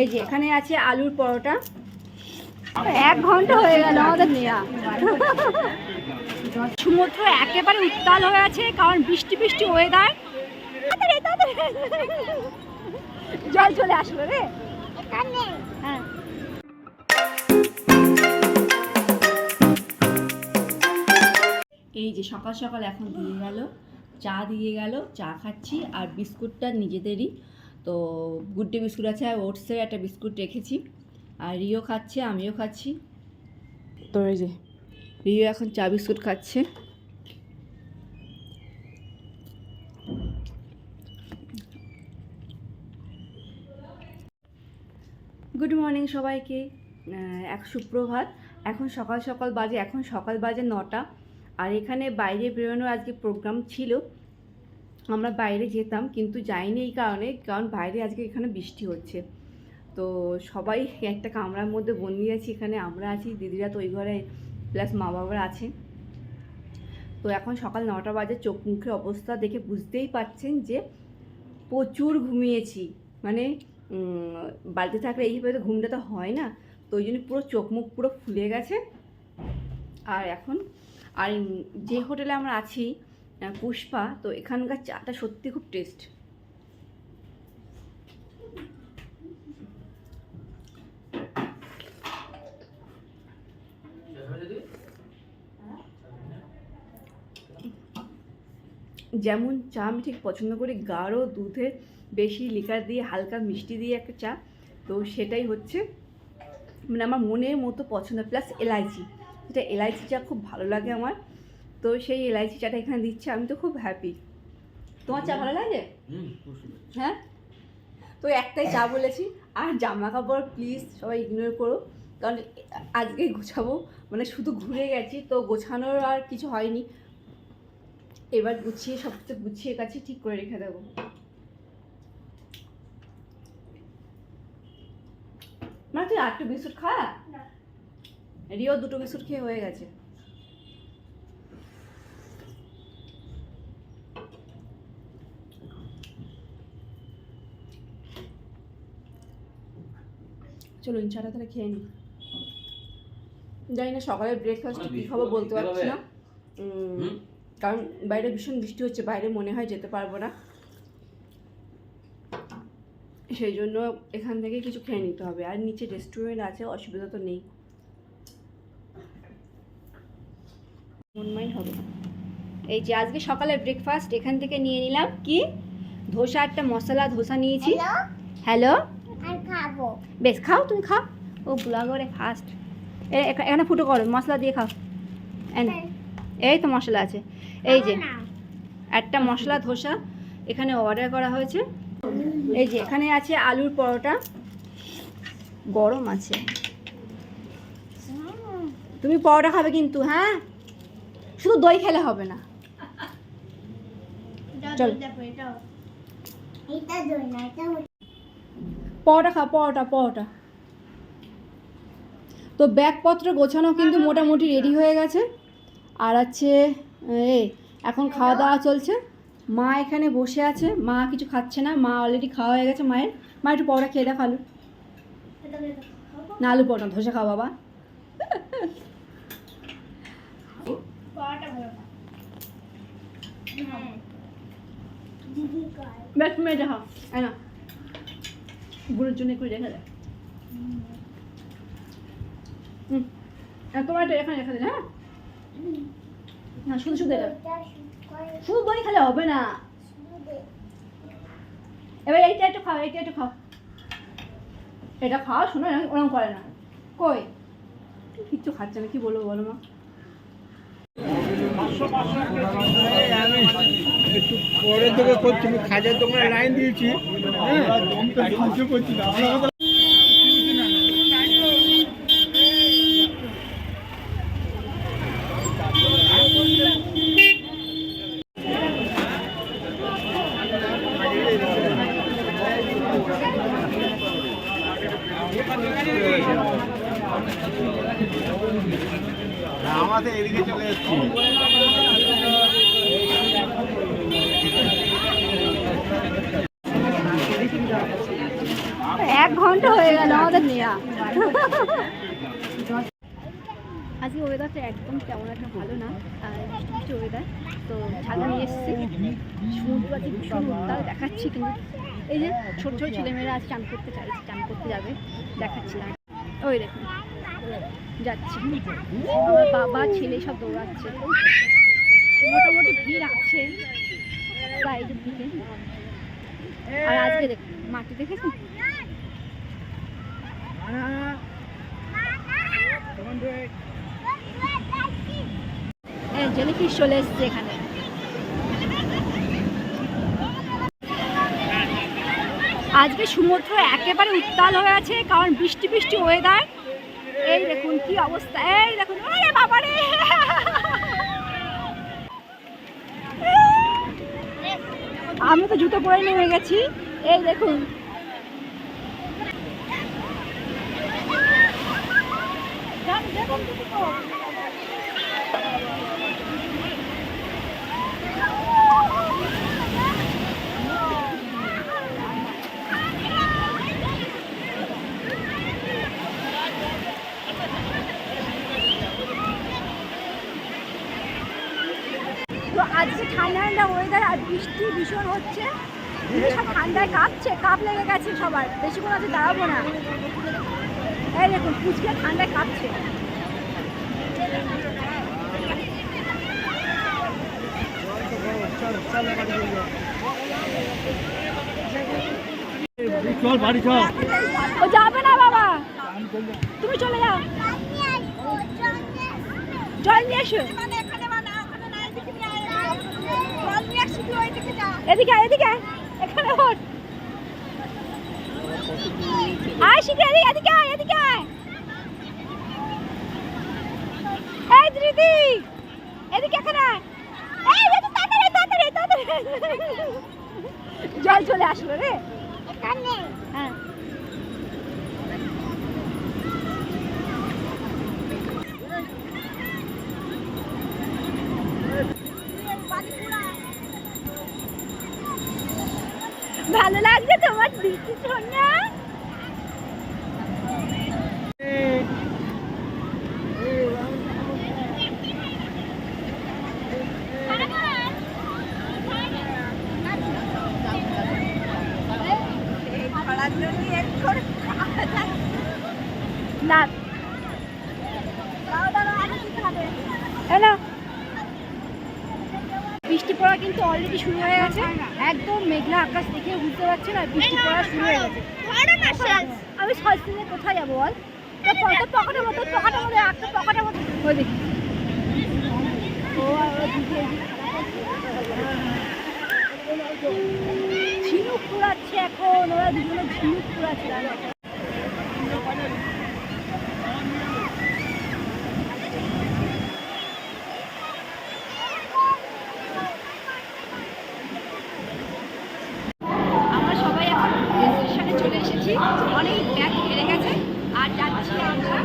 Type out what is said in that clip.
এই যে এখানে আছে আলুর পরোটা। 1 ঘন্টা হয়ে গেল আমাদের নেওয়া। সমুদ্র একেবারে উত্তাল হয়ে আছে, কারণ বৃষ্টি বৃষ্টি ওয়েদার। জল চলে আসলো রে। হ্যাঁ, এই যে সকাল সকাল এখন দিয়ে গেল, চা দিয়ে গেল, চা খাচ্ছি। আর বিস্কুটটা নিজেদেরই, তো গুড ডে বিস্কুট আছে, আর ওটসের একটা বিস্কুট রেখেছি। আর রিও খাচ্ছে, আমিও খাচ্ছি। তো এই যে রিও এখন চা বিস্কুট খাচ্ছে। গুড মর্নিং সবাইকে, এক সুপ্রভাত। এখন সকাল সকাল বাজে, এখন সকাল বাজে 9টা। আর এখানে বাইরে বেরোনোর আজকে প্রোগ্রাম ছিল, আমরা বাইরে যেতাম কিন্তু যাইনি এই কারণ বাইরে আজকে এখানে বৃষ্টি হচ্ছে। তো সবাই একটা কামরার মধ্যে বন্দি আছি, এখানে আমরা আছি, দিদিরা তো ওই ঘরে, প্লাস মা বাবারা আছে। তো এখন সকাল 9টা বাজে, চোখ মুখের অবস্থা দেখে বুঝতেই পারছেন যে প্রচুর ঘুমিয়েছি। মানে বাড়িতে থাকলে এইভাবে তো ঘুমটা তো হয় না, তো ওই জন্য পুরো চোখ মুখ পুরো ফুলে গেছে। আর এখন আর যে হোটেলে আমরা আছি পুষ্পা, তো এখানকার চাটা সত্যি খুব টেস্ট। যেমন চা আমি ঠিক পছন্দ করি, গাঢ় দুধে বেশি লিকার দিয়ে হালকা মিষ্টি দিয়ে একটা চা, তো সেটাই হচ্ছে মানে আমার মনের মতো পছন্দ। প্লাস এলাইচি, যেটা এলাইচি চা খুব ভালো লাগে আমার, তো সেই এলাইচি চাটা এখানে দিচ্ছে, আমি তো খুব হ্যাপি। তোমার চা ভালো লাগে? হ্যাঁ, তো একটাই চা বলেছি। আর জামা কাপড় প্লিজ সবাই ইগনোর করো, কারণ আজকে গোছাবো, মানে শুধু ঘুরে গেছি তো গোছানোর আর কিছু হয়নি। এবার গুছিয়ে সব কিছু গুছিয়ে কাছে ঠিক করে রেখে দেবো। মানে তুই 8টা বিস্কুট খা, রিও 2টো বিস্কুট খেয়ে হয়ে গেছে। চলুন চাটা তাহলে খেয়ে নিই। জানি না সকালের ব্রেকফাস্ট কী খাবো বলতে পারছি না, কারণ বাইরে ভীষণ বৃষ্টি হচ্ছে, বাইরে মনে হয় যেতে পারবো না, সেই জন্য এখান থেকে কিছু খেয়ে নিতে হবে। আর নিচে রেস্টুরেন্ট আছে, অসুবিধা তো নেই, মন মাইন্ড হবে। এই যে আজকে সকালের ব্রেকফাস্ট এখান থেকে নিয়ে নিলাম, কি ধোসা, একটা মশলা ধোসা নিয়েছি। হ্যালো, খাবো, বেশ খাও, তুমি খাও। ও ব্লগরে ফার্স্ট, এখানে ফুটো করো, মশলা দিয়ে খাও। এই তো মশলা আছে, এই যে একটা মশলা ধোসা এখানে অর্ডার করা হয়েছে। এই যে এখানে আছে আলুর পরোটা, গরম আছে। তুমি পরোটা খাবে কিন্তু, হ্যাঁ, শুধু দই খেলে হবে না। চল পরোটা খাও, পরোটা। তো ব্যাগপত্র গোছানো কিন্তু মোটামুটি রেডি হয়ে গেছে। আর আছে এই এখন খাওয়া দাওয়া চলছে। মা এখানে বসে আছে, মা কিছু খাচ্ছে না, মা অলরেডি খাওয়া হয়ে গেছে মায়ের। মা একটু পরোটা খেয়ে দেখো, আলু না, আলু পরোটা ধোসা খাও বাবা। ব্যাস তুমি এটা খাও, না গুঁড়োর জন্য একটু রেখে দেয়। তোমার এটা এখানে রেখে দিন, হ্যাঁ না, শুধু শুধু দই খেলে হবে না। এবার এইটা একটু খাও, এটা খাও। শোনো, ওরকম করে না, কই কিচ্ছু খাচ্ছে না, কি বলবো বলো মা। একটু পরে তোকে করছি, খাজার দোকানে লাইন দিয়েছি। আমাদের এদিকে চলে এসেছি। 1 ঘন্টা হয়ে গেল আমাদের নেওয়া। আজকে ওয়েদারটা একদম তেমন একটা ভালো না, বৃষ্টি বৃষ্টি ওয়েদার। তো ছাতা নিয়ে এসেছি, সমুদ্র আজকে ভীষণ উত্তাল দেখাচ্ছি, কিন্তু এই যে ছোট ছোট ছেলেমেয়েরা আজ চান করতে চাইছে, চান করতে যাবে, দেখাচ্ছিলাম। ওই দেখুন যাচ্ছে, আমার বাবা ছেলে সব দৌড়াচ্ছে, মোটামুটি ভিড় আছে সাইডের দিকে। আর আজকে দেখুন মাটি দেখেছেন, জেলিফিশ চলে এসছে এখানে। আজকে সমুদ্র একেবারে উত্তাল হয়ে আছে, কারণ বৃষ্টি বৃষ্টি ওয়েদার। এই দেখুন কি অবস্থা, এই দেখুন, আরে বাবারে আমি তো জুতো পরে নেমে গেছি। এই দেখুন তো আজকে ঠান্ডা ঠান্ডা ওয়েদার, আর বৃষ্টি ভীষণ হচ্ছে, সব ঠান্ডায় কাঁপছে, কাঁপ লেগে গেছে সবার, বেশিক্ষণ আজকে দাঁড়াবো না। এই দেখুন পুচকে ঠান্ডায় কাঁপছে। চল বাড়ি চল। ও যাবে না বাবা, তুমি চলে যাও, জল নিয়ে এসো। এদিকে এদিকে এখানে ওঠ, আয় শিখে এদিকে এদিকে। এই দিদি এদিকে এখানে, এই তাড়াতাড়ি তাড়াতাড়ি তাড়াতাড়ি, জল চলে আসলো রে। হ্যাঁ ভালো লাগছে তোমার দিদি সোনা? না হ্যালো, বৃষ্টি পড়া কিন্তু অলরেডি শুরু হয়ে গেছে, একদম মেঘলা আকাশ দেখে বুঝতে পারছি না বৃষ্টি পড়া শুরু হয়ে গেছে। আমি সস্তিতে কোথায় যাবো বল, পকেটের মতো একটা পকেটের মতো ওই দেখি। ঝিনুক কুড়াচ্ছে এখন, ওরা দুজনে ঝিনুক কুড়াচ্ছে। আমরা সবাই এখন স্টেশনে চলে এসেছি, অনেক ব্যাগ হেরে গেছে, আর যাচ্ছি আমরা